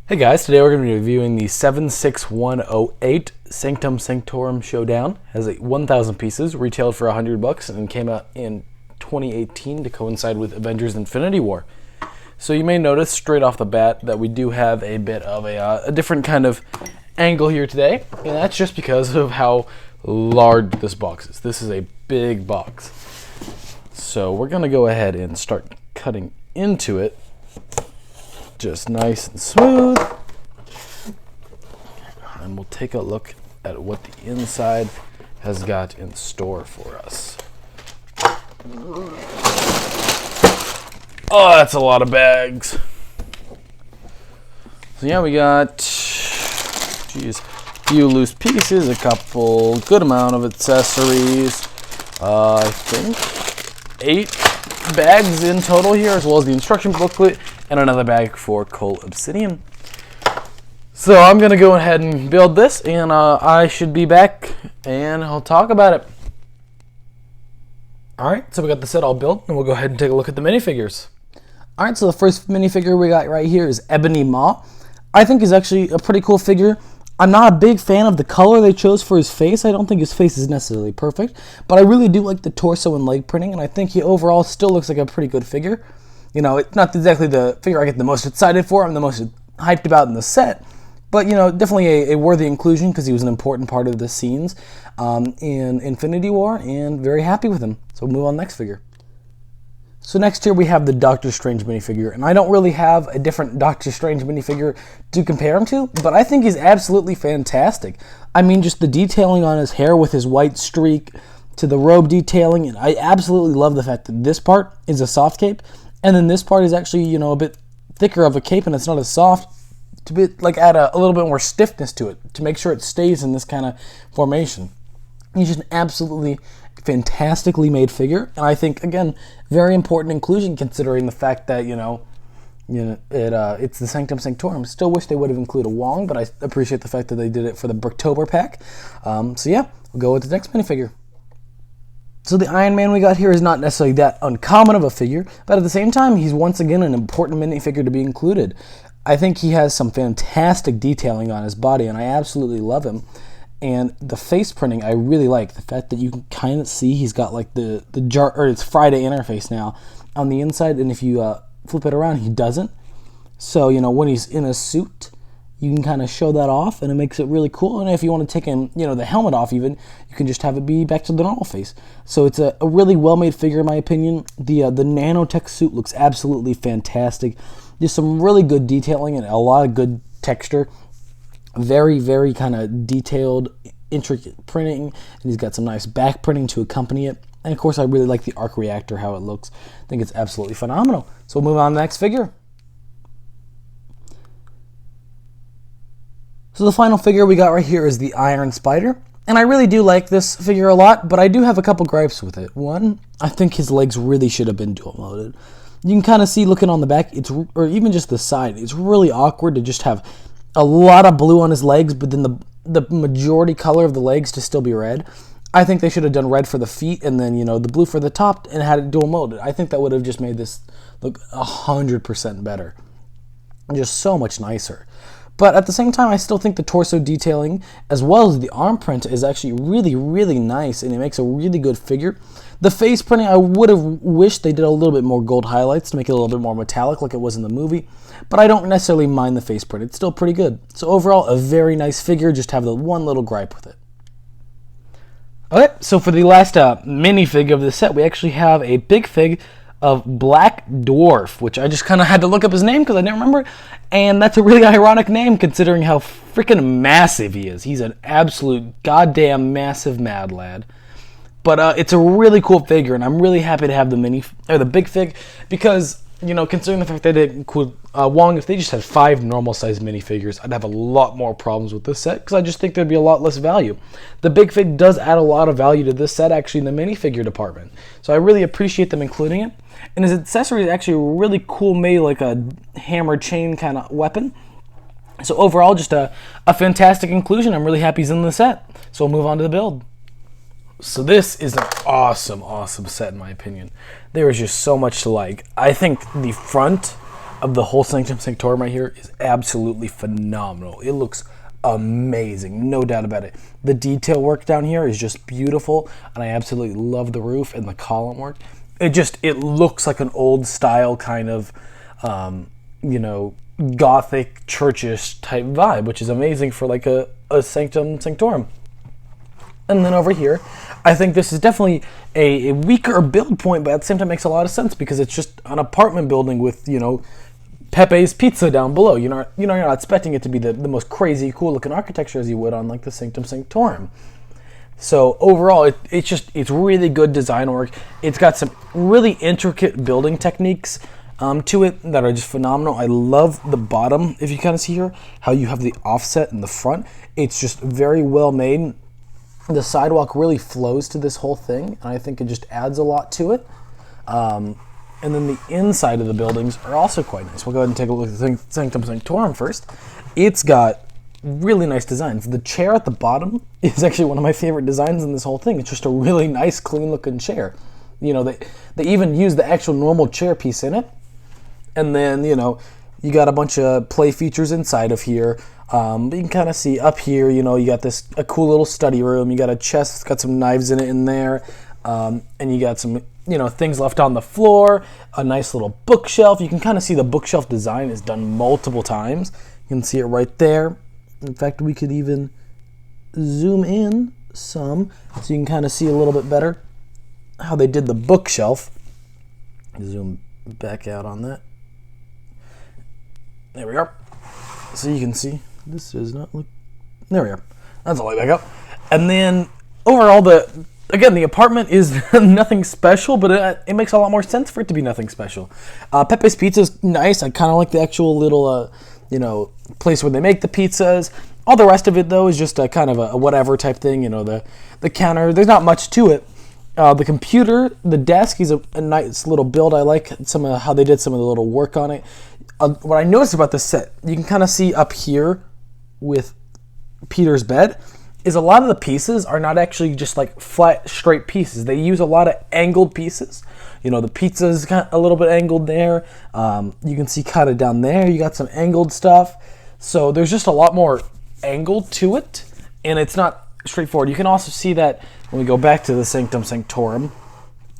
Hey guys, today we're going to be reviewing the 76108 Sanctum Sanctorum Showdown. It has 1,000 pieces, retailed for $100, and came out in 2018 to coincide with Avengers Infinity War. So you may notice straight off the bat that we do have a bit of a different kind of angle here today, and that's just because of how large this box is. This is a big box. So we're going to go ahead and start cutting into it. Just nice and smooth. And we'll take a look at what the inside has got in store for us. Oh, that's a lot of bags. So yeah, we got, a few loose pieces, a couple, good amount of accessories. I think 8 bags in total here, as well as the instruction booklet and another bag for coal obsidian. So I'm gonna go ahead and build this, and I should be back and I'll talk about it. Alright, so we got the set all built, and we'll go ahead and take a look at the minifigures. Alright, so the first minifigure we got right here is Ebony Maw. I think he's actually a pretty cool figure. I'm not a big fan of the color they chose for his face. I don't think his face is necessarily perfect, but I really do like the torso and leg printing, and I think he overall still looks like a pretty good figure. You know, it's not exactly the figure I get the most excited for, I'm the most hyped about in the set, but, you know, definitely a worthy inclusion because he was an important part of the scenes in Infinity War, and very happy with him. So we'll move on to the next figure. So next here we have the Doctor Strange minifigure, and I don't really have a different Doctor Strange minifigure to compare him to, but I think he's absolutely fantastic. I mean, just the detailing on his hair with his white streak to the robe detailing, and I absolutely love the fact that this part is a soft cape, and then this part is actually, you know, a bit thicker of a cape, and it's not as soft, to be like add a little bit more stiffness to it to make sure it stays in this kind of formation. He's just an absolutely fantastically made figure, and I think, again, very important inclusion considering the fact that, it's the Sanctum Sanctorum. Still wish they would have included Wong, but I appreciate the fact that they did it for the Brooktober pack. So yeah, we'll go with the next minifigure. So the Iron Man we got here is not necessarily that uncommon of a figure, but at the same time, he's once again an important minifigure to be included. I think he has some fantastic detailing on his body, and I absolutely love him. And the face printing, I really like. The fact that you can kind of see he's got like the jar, or it's Friday interface now on the inside, and if you flip it around, he doesn't. So, you know, when he's in a suit, you can kind of show that off, and it makes it really cool. And if you want to take him, the helmet off even, you can just have it be back to the normal face. So it's a really well-made figure in my opinion. The nanotech suit looks absolutely fantastic. There's some really good detailing and a lot of good texture. Very, very kind of detailed, intricate printing, and he's got some nice back printing to accompany it. And of course, I really like the arc reactor, how it looks. I think it's absolutely phenomenal. So we'll move on to the next figure. So the final figure we got right here is the Iron Spider. And I really do like this figure a lot, but I do have a couple gripes with it. One, I think his legs really should have been dual molded. You can kind of see looking on the back, or even just the side, it's really awkward to just have a lot of blue on his legs, but then the majority color of the legs to still be red. I think they should have done red for the feet, and then, the blue for the top, and had it dual molded. I think that would have just made this look 100% better. Just so much nicer. But at the same time, I still think the torso detailing, as well as the arm print, is actually really, really nice, and it makes a really good figure. The face printing, I would have wished they did a little bit more gold highlights to make it a little bit more metallic like it was in the movie, but I don't necessarily mind the face print. It's still pretty good. So overall, a very nice figure, just have the one little gripe with it. Okay, so for the last minifig of the set, we actually have a big fig of Black Dwarf, which I just kind of had to look up his name because I didn't remember it, and that's a really ironic name considering how freaking massive he is. He's an absolute goddamn massive mad lad. But it's a really cool figure, and I'm really happy to have the big fig, because, considering the fact that they didn't include Wong, if they just had 5 normal-sized minifigures, I'd have a lot more problems with this set, because I just think there'd be a lot less value. The big fig does add a lot of value to this set, actually, in the minifigure department. So I really appreciate them including it. And his accessory is actually really cool, made like a hammer chain kind of weapon. So overall, just a fantastic inclusion. I'm really happy he's in the set. So we'll move on to the build. So this is an awesome, awesome set in my opinion. There is just so much to like. I think the front of the whole Sanctum Sanctorum right here is absolutely phenomenal. It looks amazing, no doubt about it. The detail work down here is just beautiful, and I absolutely love the roof and the column work. It looks like an old style kind of, you know, Gothic churchish type vibe, which is amazing for like a Sanctum Sanctorum. And then over here, I think this is definitely a weaker build point, but at the same time makes a lot of sense because it's just an apartment building with, you know, Pepe's Pizza down below. You're not expecting it to be the most crazy, cool looking architecture as you would on like the Sanctum Sanctorum. So overall, it's really good design work. It's got some really intricate building techniques to it that are just phenomenal. I love the bottom, if you kind of see here, how you have the offset in the front. It's just very well made. The sidewalk really flows to this whole thing, and I think it just adds a lot to it. And then the inside of the buildings are also quite nice. We'll go ahead and take a look at the Sanctum Sanctorum first. It's got really nice designs. The chair at the bottom is actually one of my favorite designs in this whole thing. It's just a really nice, clean-looking chair. You know, they even use the actual normal chair piece in it. And then, you know, you got a bunch of play features inside of here. You can kind of see up here, you know, you got a cool little study room. You got a chest that's got some knives in it in there. And you got some, you know, things left on the floor. A nice little bookshelf. You can kind of see the bookshelf design is done multiple times. You can see it right there. In fact, we could even zoom in some so you can kind of see a little bit better how they did the bookshelf. Zoom back out on that. There we are. So you can see, this does not look, there we are. That's all the way back up. And then overall, the apartment is nothing special, but it makes a lot more sense for it to be nothing special. Pepe's Pizza is nice. I kind of like the actual little, you know, place where they make the pizzas. All the rest of it, though, is just a kind of a whatever type thing. You know, the counter, there's not much to it. The computer, the desk is a nice little build. I like some of how they did some of the little work on it. What I noticed about this set, you can kind of see up here with Peter's bed, is a lot of the pieces are not actually just like flat, straight pieces. They use a lot of angled pieces. You know, the pizza is kind of a little bit angled there. You can see kind of down there, you got some angled stuff. So there's just a lot more angle to it, and it's not straightforward. You can also see that when we go back to the Sanctum Sanctorum,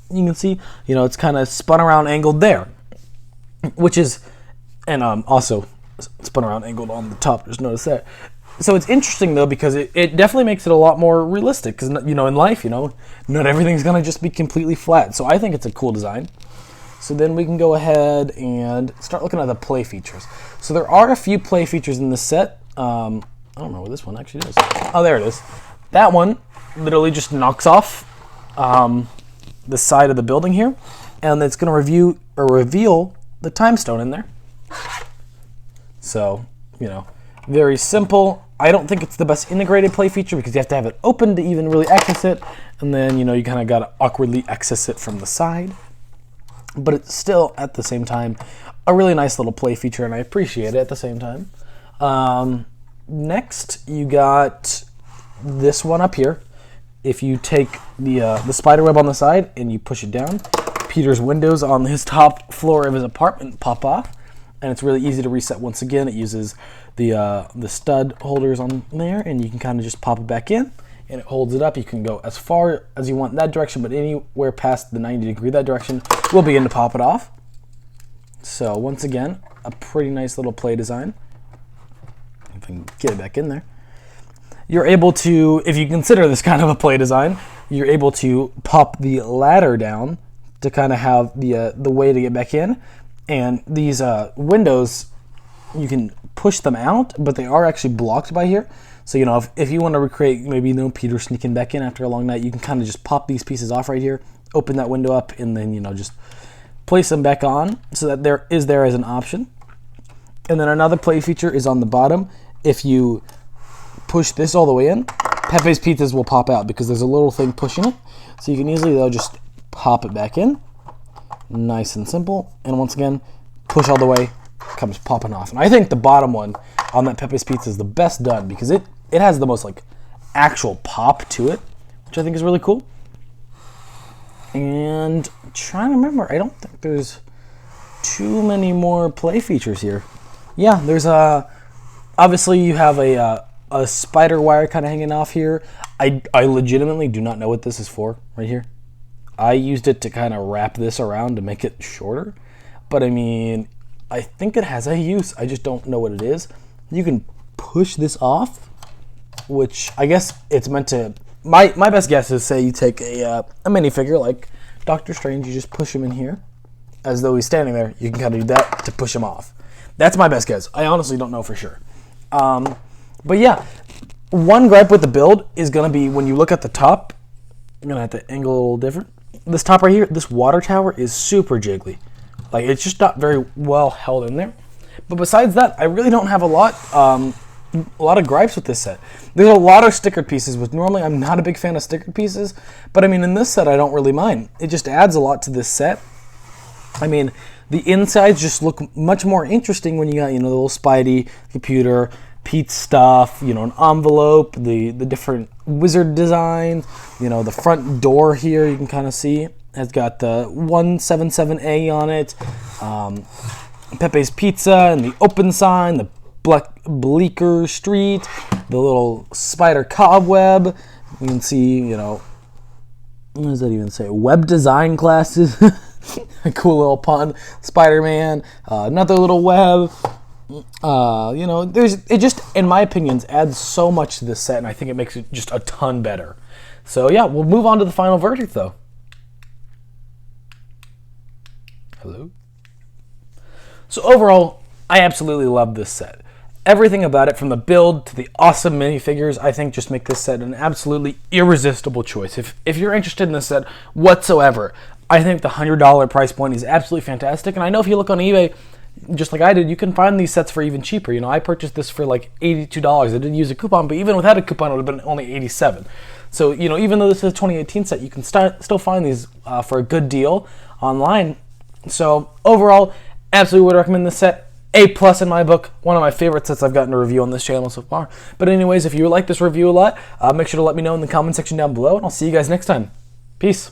you can see, you know, it's kind of spun around angled there, which is, and also spun around angled on the top, just notice that. So it's interesting, though, because it definitely makes it a lot more realistic, because, you know, in life, you know, not everything's going to just be completely flat. So I think it's a cool design. So then we can go ahead and start looking at the play features. So there are a few play features in this set. I don't know where this one actually is. Oh, there it is. That one literally just knocks off the side of the building here, and it's going to reveal the time stone in there. So, you know, very simple. I don't think it's the best integrated play feature because you have to have it open to even really access it, and then, you know, you kind of got to awkwardly access it from the side. But it's still, at the same time, a really nice little play feature, and I appreciate it at the same time. Next, you got this one up here. If you take the spider web on the side and you push it down, Peter's windows on his top floor of his apartment pop off, and it's really easy to reset once again. It uses the stud holders on there, and you can kind of just pop it back in, and it holds it up. You can go as far as you want in that direction, but anywhere past the 90 degree that direction will begin to pop it off. So once again, a pretty nice little play design. If I can get it back in there. You're able to, if you consider this kind of a play design, you're able to pop the ladder down to kind of have the way to get back in. And these windows, you can push them out, but they are actually blocked by here. So, you know, if you want to recreate maybe, you know, Peter sneaking back in after a long night, you can kind of just pop these pieces off right here, open that window up, and then, you know, just place them back on so that there as an option. And then another play feature is on the bottom. If you push this all the way in, Pepe's Pizzas will pop out because there's a little thing pushing it. So you can easily, though, just pop it back in. Nice and simple. And once again, push all the way, comes popping off. And I think the bottom one on that Pepe's Pizza is the best done because it has the most, like, actual pop to it, which I think is really cool. And I'm trying to remember, I don't think there's too many more play features here. Yeah, there's obviously you have a spider wire kind of hanging off here. I legitimately do not know what this is for right here. I used it to kind of wrap this around to make it shorter. But I mean, I think it has a use. I just don't know what it is. You can push this off, which I guess it's meant to... My best guess is, say you take a minifigure like Doctor Strange, you just push him in here as though he's standing there. You can kind of do that to push him off. That's my best guess. I honestly don't know for sure. But yeah, one gripe with the build is going to be when you look at the top, I'm going to have to angle a little different. This top right here, this water tower is super jiggly. Like, it's just not very well held in there. But besides that, I really don't have a lot of gripes with this set. There's a lot of stickered pieces, which normally I'm not a big fan of stickered pieces. But I mean, in this set, I don't really mind. It just adds a lot to this set. I mean, the insides just look much more interesting when you got, the little Spidey, computer, Pete's stuff, an envelope, the different wizard designs, the front door here you can kind of see has got the 177A on it, Pepe's Pizza and the open sign, the Bleecker Street, the little spider cobweb. You can see, what does that even say? Web design classes. A cool little pun. Spider-Man, another little web. It just, in my opinion, adds so much to this set, and I think it makes it just a ton better. So yeah, we'll move on to the final verdict, though. Hello? So overall, I absolutely love this set. Everything about it, from the build to the awesome minifigures, I think just make this set an absolutely irresistible choice. If you're interested in this set whatsoever, I think the $100 price point is absolutely fantastic. And I know if you look on eBay, just like I did, you can find these sets for even cheaper. I purchased this for like $82. I didn't use a coupon, but even without a coupon, it would have been only $87. So, even though this is a 2018 set, you can still find these for a good deal online. So overall, absolutely would recommend this set. A+ in my book, one of my favorite sets I've gotten to review on this channel so far. But anyways, if you like this review a lot, make sure to let me know in the comment section down below, and I'll see you guys next time. Peace.